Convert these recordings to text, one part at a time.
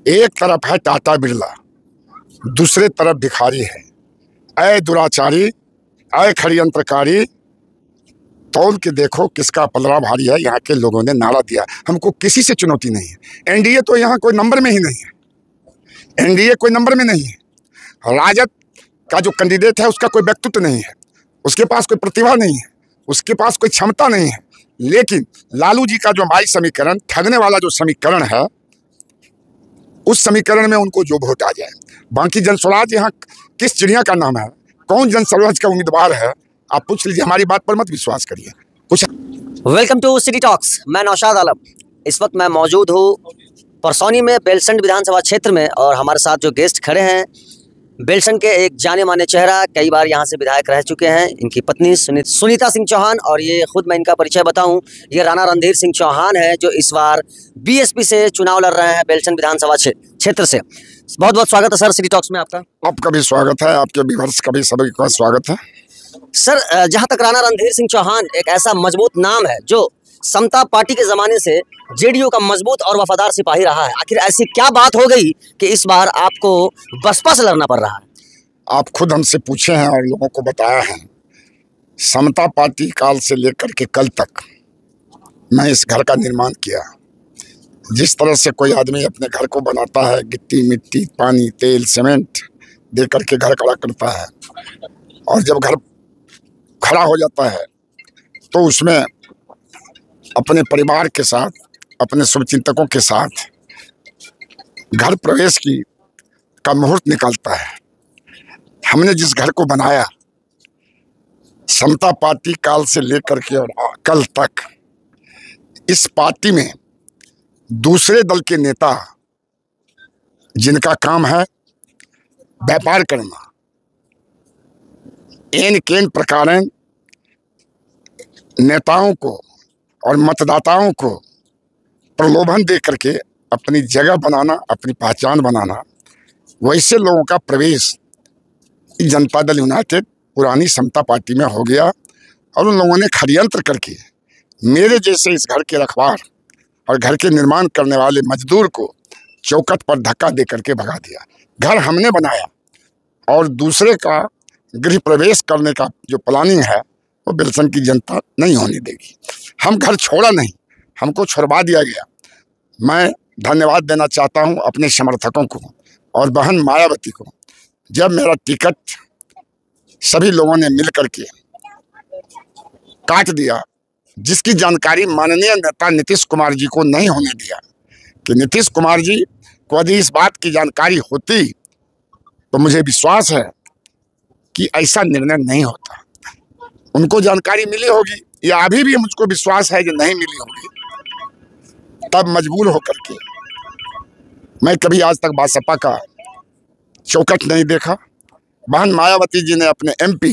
एक तरफ है टाटा बिरला, दूसरे तरफ भिखारी है। ऐ दुराचारी, ऐ षड्यंत्रकारी, तौल के देखो किसका पलड़ा भारी है। यहाँ के लोगों ने नारा दिया, हमको किसी से चुनौती नहीं है। एनडीए तो यहाँ कोई नंबर में ही नहीं है, एनडीए कोई नंबर में नहीं है। राजद का जो कैंडिडेट है उसका कोई व्यक्तित्व नहीं है, उसके पास कोई प्रतिभा नहीं है, उसके पास कोई क्षमता नहीं है। लेकिन लालू जी का जो माई समीकरण, ठगने वाला जो समीकरण है, उस समीकरण में उनको जो वोट आ जाए। बाकी जनस्वराज यहाँ किस चिड़िया का नाम है, कौन जनस्वराज का उम्मीदवार है, आप पूछ लीजिए। हमारी बात पर मत विश्वास करिए कुछ। Welcome to city talks. मैं नौशाद आलम। इस वक्त मैं मौजूद हूँ परसौनी में, बेलसंड विधानसभा क्षेत्र में, और हमारे साथ जो गेस्ट खड़े हैं, बेलसंड के एक जाने माने चेहरा, कई बार यहाँ से विधायक रह चुके हैं, इनकी पत्नी सुनीता सिंह चौहान। और ये खुद मैं इनका परिचय बताऊं, ये राणा रणधीर सिंह चौहान है, जो इस बार बीएसपी से चुनाव लड़ रहे हैं बेलसंड विधानसभा क्षेत्र से। बहुत बहुत स्वागत है सर सिटी टॉक्स में आपका। आपका भी स्वागत है, आपके व्यूअर्स का भी सभी का स्वागत है। सर, जहाँ तक राणा रणधीर सिंह चौहान एक ऐसा मजबूत नाम है जो समता पार्टी के ज़माने से जेडीयू का मजबूत और वफादार सिपाही रहा है, आखिर ऐसी क्या बात हो गई कि इस बार आपको बसपा से लड़ना पड़ रहा है? आप खुद हमसे पूछे हैं और लोगों को बताया है। समता पार्टी काल से लेकर के कल तक मैं इस घर का निर्माण किया। जिस तरह से कोई आदमी अपने घर को बनाता है, गिट्टी मिट्टी पानी तेल सीमेंट दे करके घर खड़ा करता है, और जब घर खड़ा हो जाता है तो उसमें अपने परिवार के साथ, अपने शुभचिंतकों के साथ घर प्रवेश का मुहूर्त निकालता है। हमने जिस घर को बनाया, समता पार्टी काल से लेकर के और कल तक, इस पार्टी में दूसरे दल के नेता जिनका काम है व्यापार करना, एन केन प्रकार नेताओं को और मतदाताओं को प्रलोभन दे करके अपनी जगह बनाना, अपनी पहचान बनाना, वैसे लोगों का प्रवेश जनता दल यूनाइटेड पुरानी समता पार्टी में हो गया। और उन लोगों ने षड्यंत्र करके मेरे जैसे इस घर के रखवार और घर के निर्माण करने वाले मजदूर को चौखट पर धक्का दे करके भगा दिया। घर हमने बनाया और दूसरे का गृह प्रवेश करने का जो प्लानिंग है वो बेलसंड की जनता नहीं होने देगी। हम घर छोड़ा नहीं, हमको छुड़वा दिया गया। मैं धन्यवाद देना चाहता हूं अपने समर्थकों को और बहन मायावती को। जब मेरा टिकट सभी लोगों ने मिल करके काट दिया, जिसकी जानकारी माननीय नेता नीतीश कुमार जी को नहीं होने दिया, कि नीतीश कुमार जी को यदि इस बात की जानकारी होती तो मुझे विश्वास है कि ऐसा निर्णय नहीं होता। उनको जानकारी मिली होगी, या अभी भी मुझको विश्वास है कि नहीं मिली होगी, तब मजबूर होकर के मैं कभी आज तक भाजपा का चौखट नहीं देखा। बहन मायावती जी ने अपने एमपी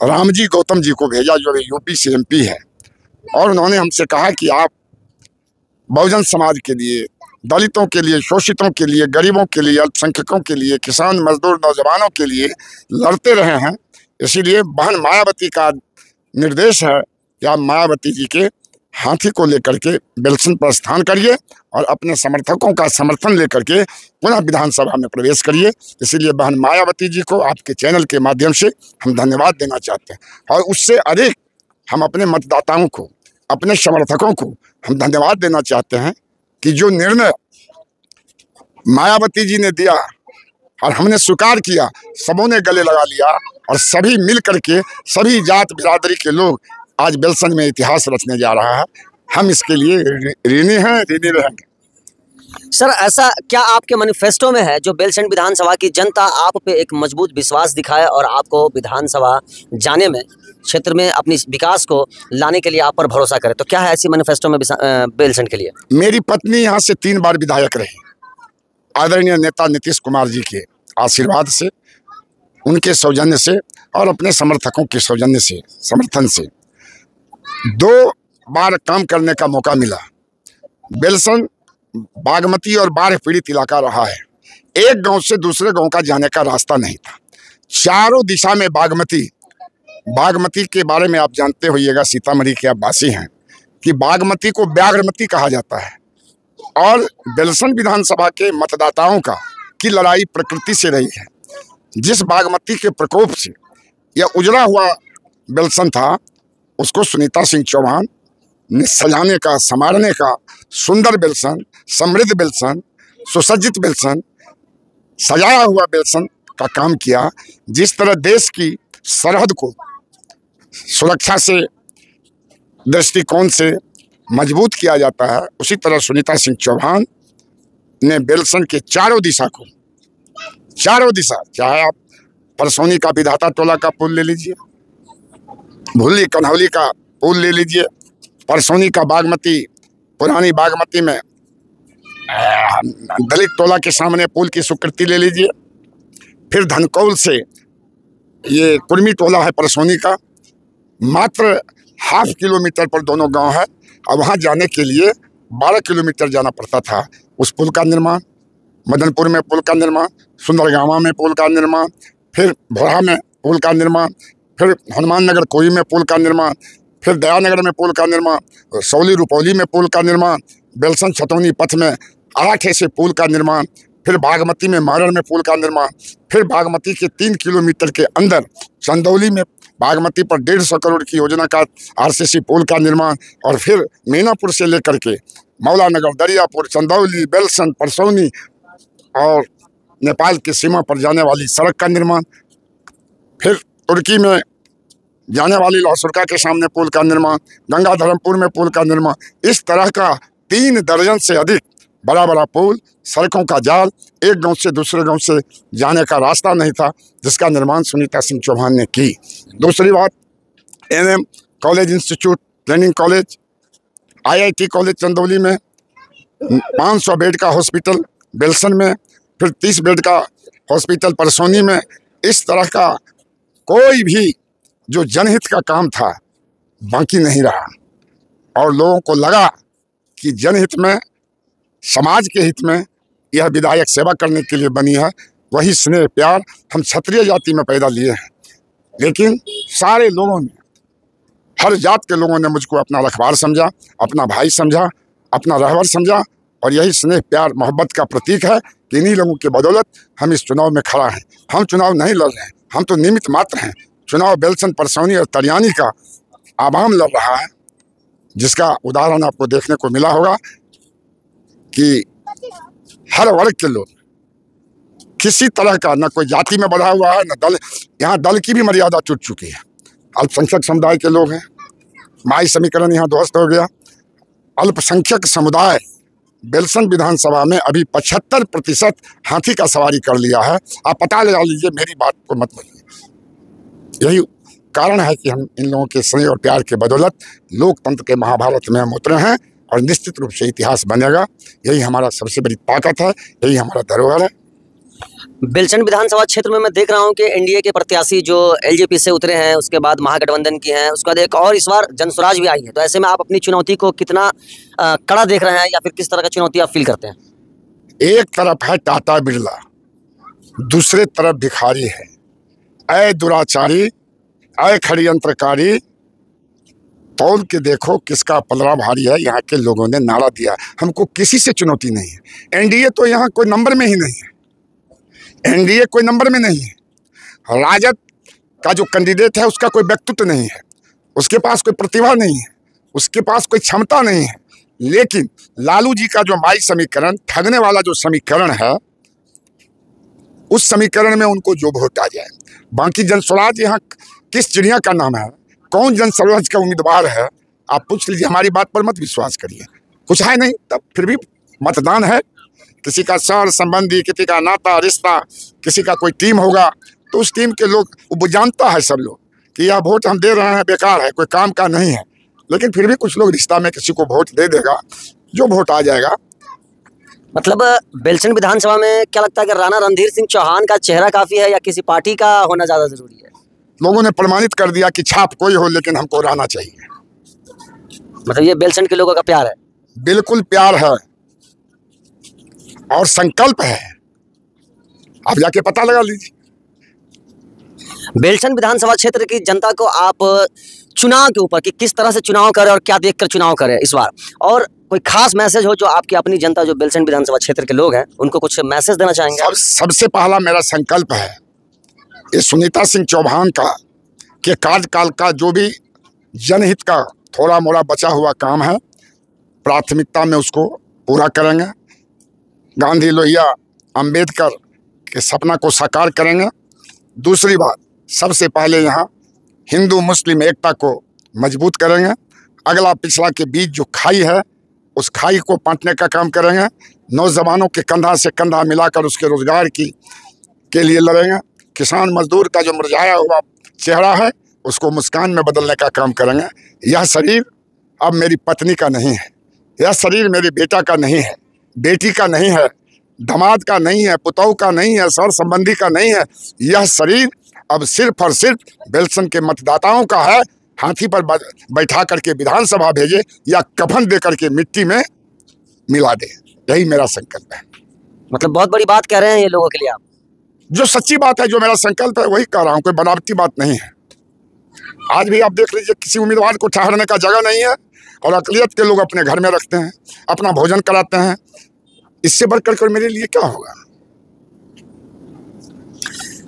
रामजी गौतम जी को भेजा, जो अभी यूपी से एमपी है, और उन्होंने हमसे कहा कि आप बहुजन समाज के लिए, दलितों के लिए, शोषितों के लिए, गरीबों के लिए, अल्पसंख्यकों के लिए, किसान मजदूर नौजवानों के लिए लड़ते रहे हैं। इसीलिए बहन मायावती का निर्देश है कि आप मायावती जी के हाथी को लेकर के बेलसंड प्रस्थान करिए और अपने समर्थकों का समर्थन लेकर के पुनः विधानसभा में प्रवेश करिए। इसीलिए बहन मायावती जी को आपके चैनल के माध्यम से हम धन्यवाद देना चाहते हैं, और उससे अधिक हम अपने मतदाताओं को, अपने समर्थकों को हम धन्यवाद देना चाहते हैं कि जो निर्णय मायावती जी ने दिया और हमने स्वीकार किया, सबों ने गले लगा लिया, और सभी मिल करके, सभी जात बिरादरी के लोग आज बेलसंड में इतिहास रचने जा रहा है। हम इसके लिए ऋणी हैं, ऋणी रहेंगे। सर, ऐसा क्या आपके मैनिफेस्टो में है जो बेलसंड विधानसभा की जनता आप पे एक मजबूत विश्वास दिखाए और आपको विधानसभा जाने में, क्षेत्र में अपनी विकास को लाने के लिए आप पर भरोसा करे? तो क्या है ऐसी मैनिफेस्टो में बेलसंड के लिए? मेरी पत्नी यहाँ से 3 बार विधायक रही। आदरणीय नेता नीतीश कुमार जी के आशीर्वाद से, उनके सौजन्य से और अपने समर्थकों के सौजन्य से, समर्थन से 2 बार काम करने का मौका मिला। बेलसंड बागमती और बाढ़ पीड़ित इलाका रहा है। एक गांव से दूसरे गांव का जाने का रास्ता नहीं था। चारों दिशा में बागमती के बारे में आप जानते होइएगा, सीतामढ़ी के आप वासी हैं, कि बागमती को व्याघ्रमती कहा जाता है। और बेलसन विधानसभा के मतदाताओं की लड़ाई प्रकृति से रही है। जिस बागमती के प्रकोप से यह उजड़ा हुआ बेलसन था, उसको सुनीता सिंह चौहान ने सजाने का, संवारने का, सुंदर बेलसन, समृद्ध बेलसन, सुसज्जित बेलसन, सजाया हुआ बेलसन का काम किया। जिस तरह देश की सरहद को सुरक्षा से दृष्टिकोण से मजबूत किया जाता है, उसी तरह सुनीता सिंह चौहान ने बेलसन के चारों दिशा, चाहे आप परसौनी का विधाता टोला का पुल ले लीजिए, भुल्ली कन्हौली का पुल ले लीजिए, परसौनी का बागमती, पुरानी बागमती में दलित टोला के सामने पुल की स्वीकृति ले लीजिए, फिर धनकौल से ये कुर्मी टोला है परसौनी का, मात्र ½ किलोमीटर पर दोनों गांव है, और वहां जाने के लिए 12 किलोमीटर जाना पड़ता था। उस पुल का निर्माण, मदनपुर में पुल का निर्माण, सुंदरगामा में पुल का निर्माण, फिर भोरा में पुल का निर्माण, फिर हनुमान नगर कोई में पुल का निर्माण, फिर दयानगर में पुल का निर्माण, सौली रुपौली में पुल का निर्माण, बेलसन छतौनी पथ में 8 ऐसे पुल का निर्माण, फिर बागमती में मारण में पुल का निर्माण, फिर बागमती के 3 किलोमीटर के अंदर चंदौली में बागमती पर 150 करोड़ की योजना का आरसीसी पुल का निर्माण, और फिर मीनापुर से लेकर के मौलानगर, दरियापुर, चंदौली, बेलसन, परसौनी और नेपाल की सीमा पर जाने वाली सड़क का निर्माण, फिर तुर्की में जाने वाली लाहौरका के सामने पुल का निर्माण, गंगा धर्मपुर में पुल का निर्माण। इस तरह का 3 दर्जन से अधिक बड़ा बड़ा पुल, सड़कों का जाल, एक गांव से दूसरे गांव से जाने का रास्ता नहीं था, जिसका निर्माण सुनीता सिंह चौहान ने की। दूसरी बात, NM college, institute, training college, IIT college Chandauli में, 500 बेड का हॉस्पिटल बेलसन में, फिर 30 बेड का हॉस्पिटल परसौनी में। इस तरह का कोई भी जो जनहित का काम था बाकी नहीं रहा, और लोगों को लगा कि जनहित में, समाज के हित में यह विधायक सेवा करने के लिए बनी है। वही स्नेह प्यार हम क्षत्रिय जाति में पैदा लिए हैं, लेकिन सारे लोगों ने, हर जात के लोगों ने मुझको अपना रखवार समझा, अपना भाई समझा, अपना रहवर समझा, और यही स्नेह प्यार मोहब्बत का प्रतीक है कि इन्हीं लोगों की बदौलत हम इस चुनाव में खड़ा हैं। हम चुनाव नहीं लड़ रहे हैं, हम तो निमित्त मात्र हैं। चुनाव बेलसन, परसौनी और तरियानी का आवाम लड़ रहा है, जिसका उदाहरण आपको देखने को मिला होगा कि हर वर्ग के लोग, किसी तरह का न कोई जाति में बधा हुआ है न दल, यहाँ दल की भी मर्यादा टूट चुकी है। अल्पसंख्यक समुदाय के लोग हैं, माई समीकरण यहाँ ध्वस्त हो गया। अल्पसंख्यक समुदाय बेलसन विधानसभा में अभी 75% हाथी का सवारी कर लिया है। आप पता लगा लीजिए, मेरी बात को मत बोलिए। यही कारण है कि हम इन लोगों के स्नेह और प्यार के बदौलत लोकतंत्र के महाभारत में हम उतरे हैं, और निश्चित रूप से इतिहास बनेगा। यही हमारा सबसे बड़ी ताकत है, यही हमारा धरोहर है। बेलसन विधानसभा क्षेत्र में मैं देख रहा हूं कि एनडीए के प्रत्याशी जो एलजेपी से उतरे हैं, उसके बाद महागठबंधन की हैं, उसके बाद एक और इस बार जनसुराज भी आई है। तो ऐसे में आप अपनी चुनौती को कितना कड़ा देख रहे हैं, या फिर किस तरह का चुनौती आप फील करते हैं? एक तरफ है टाटा बिरला, दूसरे तरफ भिखारी है। ऐ दुराचारी, ऐ षड्यंत्रकारी, तौल के देखो किसका पलड़ा भारी है। यहाँ के लोगों ने नारा दिया, हमको किसी से चुनौती नहीं है। एनडीए तो यहाँ कोई नंबर में ही नहीं है, एनडीए कोई नंबर में नहीं है। राजद का जो कैंडिडेट है उसका कोई व्यक्तित्व नहीं है, उसके पास कोई प्रतिभा नहीं है, उसके पास कोई क्षमता नहीं है। लेकिन लालू जी का जो माई समीकरण, ठगने वाला जो समीकरण है, उस समीकरण में उनको जो वोट आ जाए। बाकी जनसुराज यहाँ किस चिड़िया का नाम है, कौन जनसुराज का उम्मीदवार है, आप पूछ लीजिए। हमारी बात पर मत विश्वास करिए, कुछ है नहीं। तब फिर भी मतदान है, किसी का सर संबंधी, किसी का नाता रिश्ता, किसी का कोई टीम होगा, तो उस टीम के लोग, वो जानता है सब लोग कि यह वोट हम दे रहे हैं बेकार है, कोई काम का नहीं है। लेकिन फिर भी कुछ लोग रिश्ता में किसी को वोट दे देगा, जो वोट आ जाएगा। मतलब बेलसन विधानसभा में क्या लगता है कि राणा रणधीर सिंह चौहान का चेहरा काफी है, या किसी पार्टी का होना ज्यादा जरूरी है? लोगों ने प्रमाणित कर दिया कि छाप कोई हो, लेकिन हमको राणा चाहिए। मतलब ये बेलसन के लोगों का प्यार है? बिल्कुल प्यार है और संकल्प है, आप जाके पता लगा लीजिए। बेलसन विधानसभा क्षेत्र की जनता को आप चुनाव के ऊपर कि किस तरह से चुनाव करें और क्या देखकर चुनाव करें इस बार, और कोई खास मैसेज हो जो आपकी अपनी जनता, जो बेलसंड विधानसभा क्षेत्र के लोग हैं, उनको कुछ मैसेज देना चाहेंगे? सबसे पहला मेरा संकल्प है ये सुनीता सिंह चौहान का कि कार्यकाल का जो भी जनहित का थोड़ा मोड़ा बचा हुआ काम है प्राथमिकता में उसको पूरा करेंगे। गांधी लोहिया अंबेडकर के सपना को साकार करेंगे। दूसरी बात, सबसे पहले यहाँ हिंदू मुस्लिम एकता को मजबूत करेंगे। अगला पिछला के बीच जो खाई है उस खाई को पाटने का काम करेंगे। नौजवानों के कंधा से कंधा मिलाकर उसके रोजगार के लिए लड़ेंगे। किसान मजदूर का जो मुरझाया हुआ चेहरा है उसको मुस्कान में बदलने का काम करेंगे। यह शरीर अब मेरी पत्नी का नहीं है, यह शरीर मेरे बेटा का नहीं है, बेटी का नहीं है, दामाद का नहीं है, पुतौह का नहीं है, सर संबंधी का नहीं है। यह शरीर अब सिर्फ और सिर्फ बेलसंड के मतदाताओं का है। हाथी पर बैठा करके विधानसभा भेजे या कफन दे करके मिट्टी में मिला दे, यही मेरा संकल्प है। मतलब बहुत बड़ी बात कह रहे हैं ये लोगों के लिए आप। जो सच्ची बात है, जो मेरा संकल्प है वही कह रहा हूँ, कोई बनावटी बात नहीं है। आज भी आप देख लीजिए किसी उम्मीदवार को ठहरने का जगह नहीं है और अकलियत के लोग अपने घर में रखते हैं, अपना भोजन कराते हैं। इससे बढ़कर मेरे लिए क्या होगा।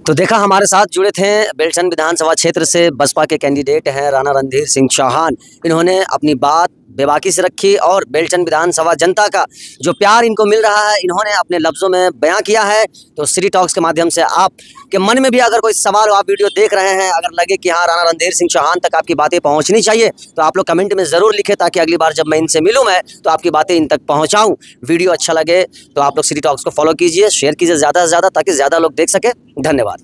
तो देखा, हमारे साथ जुड़े थे बेलसंड विधानसभा क्षेत्र से बसपा के कैंडिडेट हैं राणा रणधीर सिंह चौहान। इन्होंने अपनी बात बेबाकी से रखी और बेलसंड विधानसभा जनता का जो प्यार इनको मिल रहा है इन्होंने अपने लफ्ज़ों में बयां किया है। तो सिटी टॉक्स के माध्यम से आपके मन में भी अगर कोई सवाल हो, आप वीडियो देख रहे हैं, अगर लगे कि हाँ राणा रणधीर सिंह चौहान तक आपकी बातें पहुँचनी चाहिए, तो आप लोग कमेंट में ज़रूर लिखें ताकि अगली बार जब मैं इनसे मिलूँ मैं तो आपकी बातें इन तक पहुँचाऊँ। वीडियो अच्छा लगे तो आप लोग सिटी टॉक्स को फॉलो कीजिए, शेयर कीजिए ज़्यादा से ज़्यादा ताकि ज़्यादा लोग देख सकें। धन्यवाद।